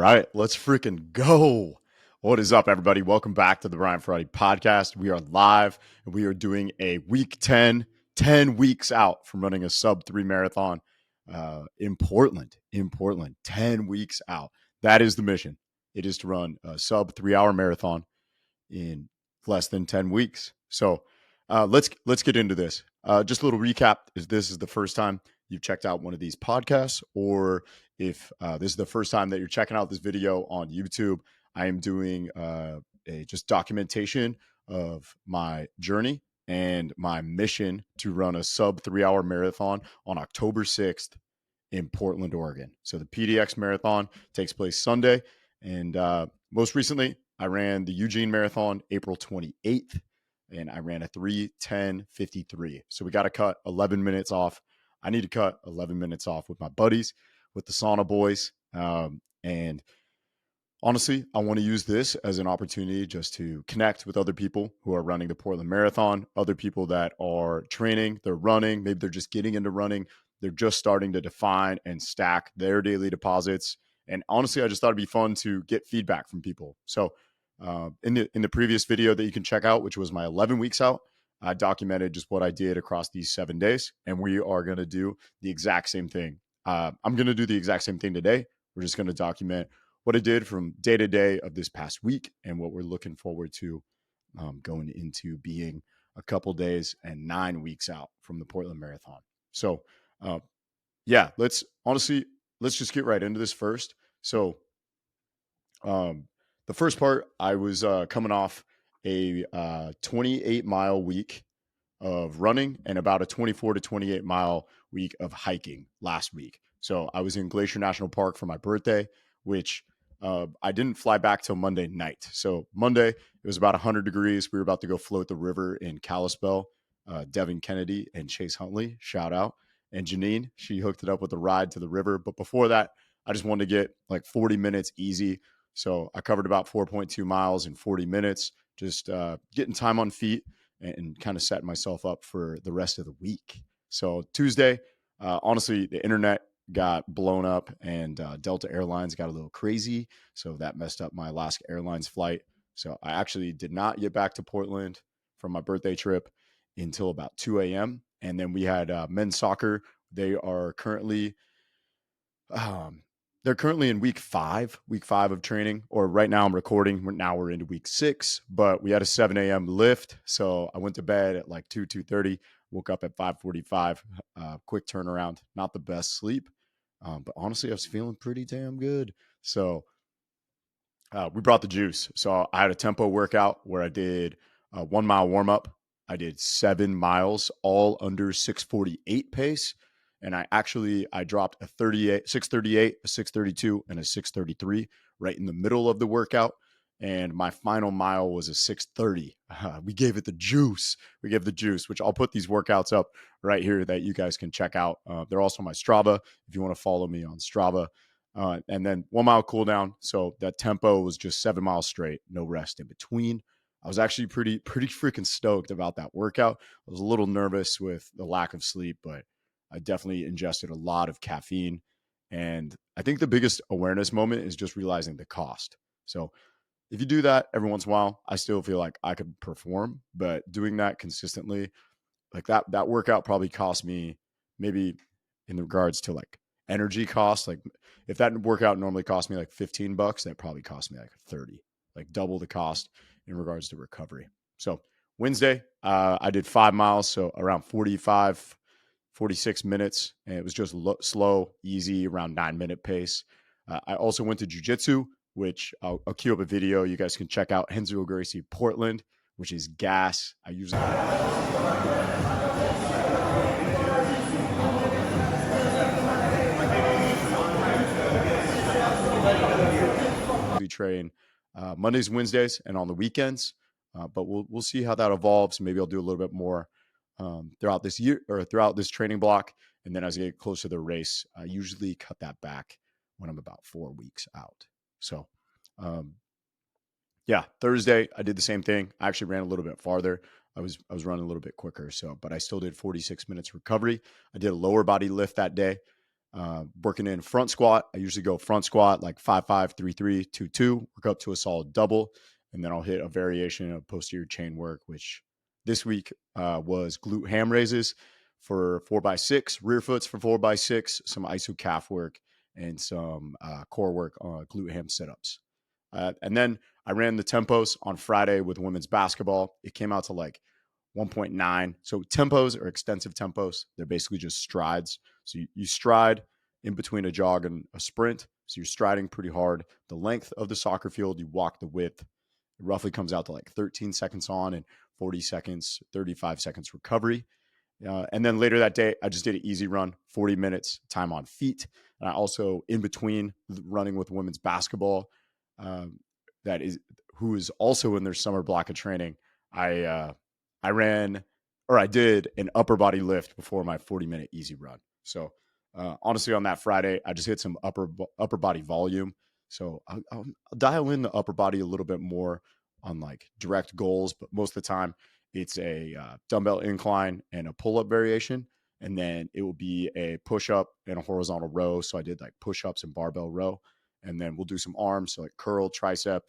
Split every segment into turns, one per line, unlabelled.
Right, let's freaking go. What is up, everybody? Welcome back to the Brian Friday podcast. We are live and we are doing a week 10 weeks out from running a sub 3 marathon in Portland. 10 weeks out. That is the mission. It is to run a sub 3 hour marathon in less than 10 weeks. So let's get into this. Just a little recap. If this is the first time you've checked out one of these podcasts, or if this is the first time that you're checking out this video on YouTube, I am doing a just documentation of my journey and my mission to run a sub 3 hour marathon on October 6th in Portland, Oregon. So the PDX marathon takes place Sunday. And most recently, I ran the Eugene marathon April 28th, and I ran a 3:10:53. So we got to cut 11 minutes off. I need to cut 11 minutes off with my buddies, with the sauna boys. And honestly, I want to use this as an opportunity just to connect with other people who are running the Portland Marathon, other people that are training, they're running, maybe they're just getting into running. They're just starting to define and stack their daily deposits. And honestly, I just thought it'd be fun to get feedback from people. So in the previous video that you can check out, which was my 11 weeks out, I documented just what I did across these 7 days. And we are going to do the exact same thing. I'm going to do the exact same thing today. We're just going to document what I did from day to day of this past week and what we're looking forward to going into being a couple days and 9 weeks out from the Portland Marathon. So yeah, let's just get right into this first. So the first part, I was coming off a 28-mile week of running and about a 24 to 28 mile week of hiking last week. So I was in Glacier National Park for my birthday, which I didn't fly back till Monday night. So Monday, it was about 100 degrees. We were about to go float the river in Kalispell. Devin Kennedy and Chase Huntley, shout out. And Janine, she hooked it up with a ride to the river. But before that, I just wanted to get like 40 minutes easy. So I covered about 4.2 miles in 40 minutes, just getting time on feet and kind of setting myself up for the rest of the week. So Tuesday, honestly, the internet got blown up and Delta Airlines got a little crazy. So that messed up my Alaska Airlines flight. So I actually did not get back to Portland from my birthday trip until about 2 a.m. And then we had men's soccer. They are currently they're currently in week five of training, or right now I'm recording. Now we're into week 6, but we had a 7 a.m. lift. So I went to bed at like 2:30, woke up at 5:45, quick turnaround, not the best sleep. But honestly, I was feeling pretty damn good. So we brought the juice. So I had a tempo workout where I did a 1 mile warm up. I did 7 miles, all under 6:48 pace. And I dropped a 6:38, a 6:32, and a 6:33 right in the middle of the workout. And my final mile was a 6:30. We gave it the juice. We gave the juice, which I'll put these workouts up right here that you guys can check out. They're also on my Strava if you want to follow me on Strava. And then 1 mile cool down. So that tempo was just 7 miles straight, no rest in between. I was actually pretty freaking stoked about that workout. I was a little nervous with the lack of sleep, but I definitely ingested a lot of caffeine. And I think the biggest awareness moment is just realizing the cost. So if you do that every once in a while, I still feel like I could perform, but doing that consistently, like that workout probably cost me, maybe in regards to like energy costs, like if that workout normally cost me like $15, that probably cost me like 30, like double the cost in regards to recovery. So Wednesday, I did 5 miles, so around 46 minutes, and it was just slow, easy, around 9-minute pace. I also went to Jiu Jitsu, which I'll queue up a video you guys can check out. Hensel Gracie Portland, which is gas. I usually train Mondays, Wednesdays, and on the weekends. But we'll see how that evolves. Maybe I'll do a little bit more throughout this year or throughout this training block. And then as I get closer to the race, I usually cut that back when I'm about 4 weeks out. So, yeah, Thursday, I did the same thing. I actually ran a little bit farther. I was running a little bit quicker. So, but I still did 46 minutes recovery. I did a lower body lift that day. Working in front squat. I usually go front squat like 5-5, 3-3, 2-2, work up to a solid double. And then I'll hit a variation of posterior chain work, which this week was glute ham raises for 4x6, rear foots for 4x6, some iso calf work, and some core work on glute ham sit-ups. And then I ran the tempos on Friday with women's basketball. It came out to like 1.9. So tempos are extensive tempos. They're basically just strides. So you stride in between a jog and a sprint. So you're striding pretty hard. The length of the soccer field, you walk the width. It roughly comes out to like 13 seconds on and 40 seconds, 35 seconds recovery. And then later that day, I just did an easy run, 40 minutes, time on feet. And I also, in between running with women's basketball, um, that is who is also in their summer block of training, I ran, or I did an upper body lift before my 40-minute easy run. So honestly, on that Friday, I just hit some upper body volume. So I'll dial in the upper body a little bit more on like direct goals, but most of the time it's a dumbbell incline and a pull-up variation. And then it will be a push-up and a horizontal row. So I did like push-ups and barbell row. And then we'll do some arms, so like curl, tricep,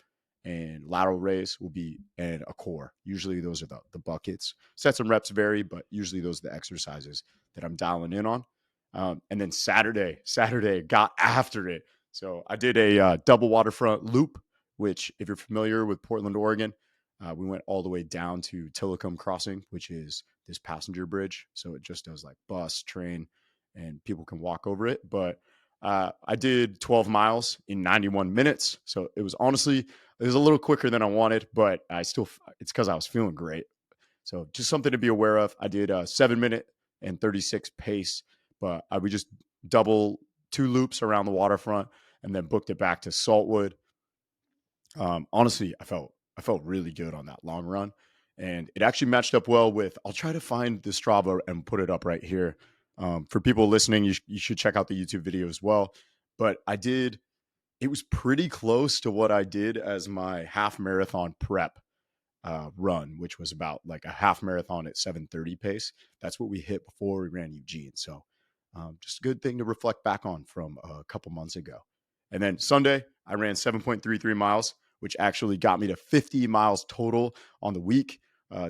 and lateral raise will be, and a core. Usually those are the buckets. Sets and reps vary, but usually those are the exercises that I'm dialing in on. And then Saturday got after it. So I did a double waterfront loop, which if you're familiar with Portland, Oregon, we went all the way down to Tillicum Crossing, which is this passenger bridge. So it just does like bus, train, and people can walk over it. But I did 12 miles in 91 minutes. So it was it was a little quicker than I wanted, but it's because I was feeling great. So just something to be aware of. I did a 7-minute and 36 pace, but I would just double 2 loops around the waterfront and then booked it back to Saltwood. Honestly, I felt really good on that long run, and it actually matched up well with. I'll try to find the Strava and put it up right here. For people listening, you should check out the YouTube video as well. But it was pretty close to what I did as my half marathon prep run, which was about like a half marathon at 7:30 pace. That's what we hit before we ran Eugene. So just a good thing to reflect back on from a couple months ago. And then Sunday, I ran 7.33 miles, which actually got me to 50 miles total on the week.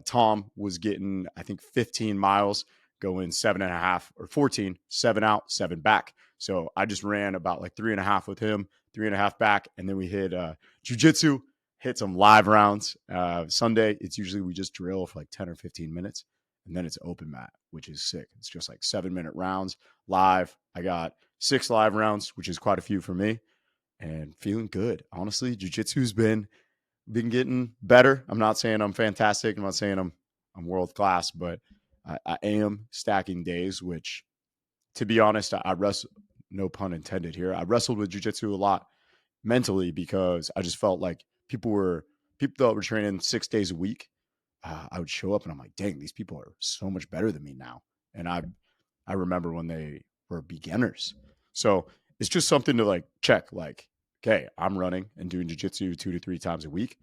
Tom was getting, I think, 15 miles, going 7.5 or 14, 7 out, 7 back. So I just ran about like 3.5 with him, 3.5 back. And then we hit Jiu Jitsu, hit some live rounds. Sunday, it's usually we just drill for like 10 or 15 minutes. And then it's open mat, which is sick. It's just like 7-minute rounds live. I got 6 live rounds, which is quite a few for me, and feeling good. Honestly, jiu-jitsu's been getting better. I'm not saying I'm fantastic. I'm not saying I'm world class, but I am stacking days, which, to be honest, I wrestle, no pun intended here. I wrestled with jiu-jitsu a lot mentally because I just felt like people that were training 6 days a week. I would show up and I'm like, dang, these people are so much better than me now. And I remember when they were beginners. So it's just something to like check, like, okay, I'm running and doing jiu-jitsu 2 to 3 times a week.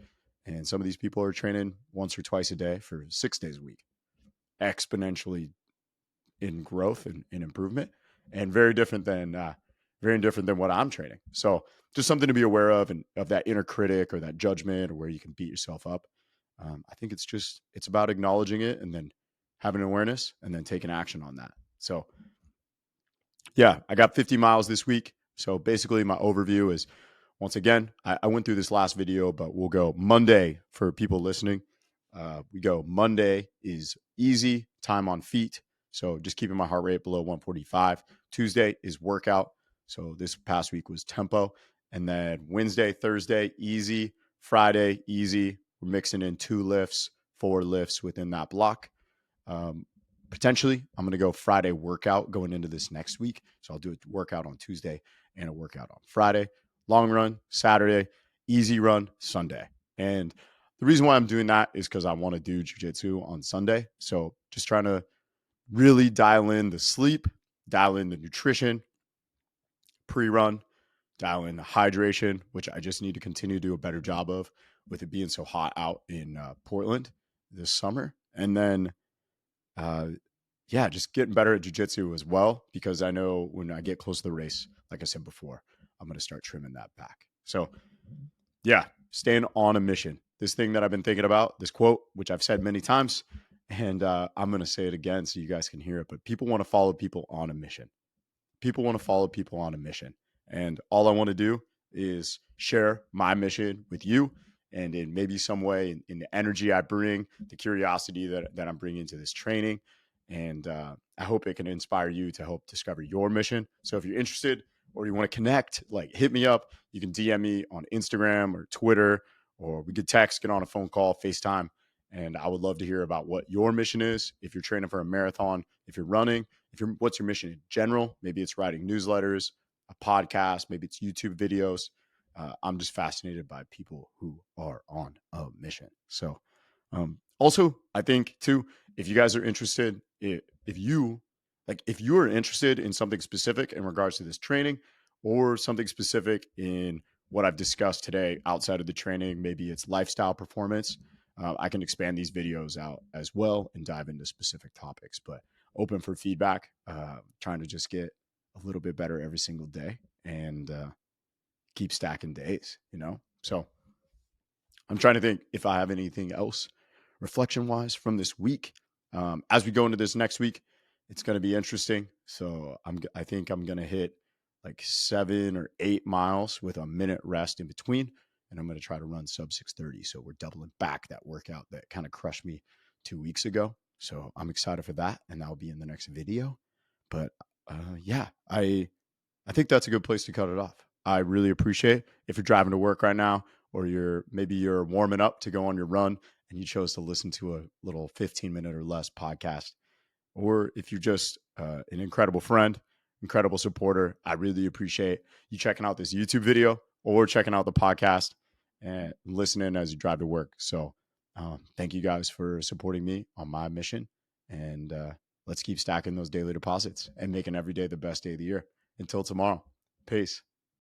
And some of these people are training once or twice a day for 6 days a week, exponentially in growth and in improvement, and very different than what I'm training. So just something to be aware of, and of that inner critic or that judgment or where you can beat yourself up. I think it's about acknowledging it and then having awareness and then taking action on that. So yeah, I got 50 miles this week. So basically my overview is, once again, I went through this last video, but we'll go Monday for people listening. We go Monday is easy, time on feet. So just keeping my heart rate below 145. Tuesday is workout. So this past week was tempo. And then Wednesday, Thursday, easy. Friday, easy. We're mixing in 2 lifts, 4 lifts within that block. Potentially, I'm going to go Friday workout going into this next week. So I'll do a workout on Tuesday and a workout on Friday. Long run Saturday, easy run Sunday. And the reason why I'm doing that is because I want to do jiu-jitsu on Sunday. So just trying to really dial in the sleep, dial in the nutrition, pre-run, dial in the hydration, which I just need to continue to do a better job of with it being so hot out in Portland this summer. And then yeah, just getting better at jujitsu as well, because I know when I get close to the race, like I said before, I'm going to start trimming that back. So, yeah, staying on a mission. This thing that I've been thinking about, this quote, which I've said many times, and I'm going to say it again so you guys can hear it. But people want to follow people on a mission. People want to follow people on a mission. And all I want to do is share my mission with you, and in maybe some way in the energy I bring, the curiosity that I'm bringing to this training. And I hope it can inspire you to help discover your mission. So if you're interested or you want to connect, like hit me up. You can DM me on Instagram or Twitter, or we could text, get on a phone call, FaceTime. And I would love to hear about what your mission is. If you're training for a marathon, if you're running, what's your mission in general? Maybe it's writing newsletters, a podcast, maybe it's YouTube videos. I'm just fascinated by people who are on a mission. So, also, I think too, if you guys are interested, if you are interested in something specific in regards to this training, or something specific in what I've discussed today outside of the training, maybe it's lifestyle performance. I can expand these videos out as well and dive into specific topics, but open for feedback, trying to just get a little bit better every single day, and keep stacking days, you know? So I'm trying to think if I have anything else reflection wise from this week. As we go into this next week, it's going to be interesting. So I think I'm going to hit like 7 or 8 miles with a minute rest in between. And I'm going to try to run sub 6:30. So we're doubling back that workout that kind of crushed me 2 weeks ago. So I'm excited for that. And that'll be in the next video. But yeah, I think that's a good place to cut it off. I really appreciate if you're driving to work right now, or you're warming up to go on your run and you chose to listen to a little 15-minute or less podcast, or if you're just an incredible friend, incredible supporter. I really appreciate you checking out this YouTube video or checking out the podcast and listening as you drive to work. So thank you guys for supporting me on my mission, and let's keep stacking those daily deposits and making every day the best day of the year. Until tomorrow, peace.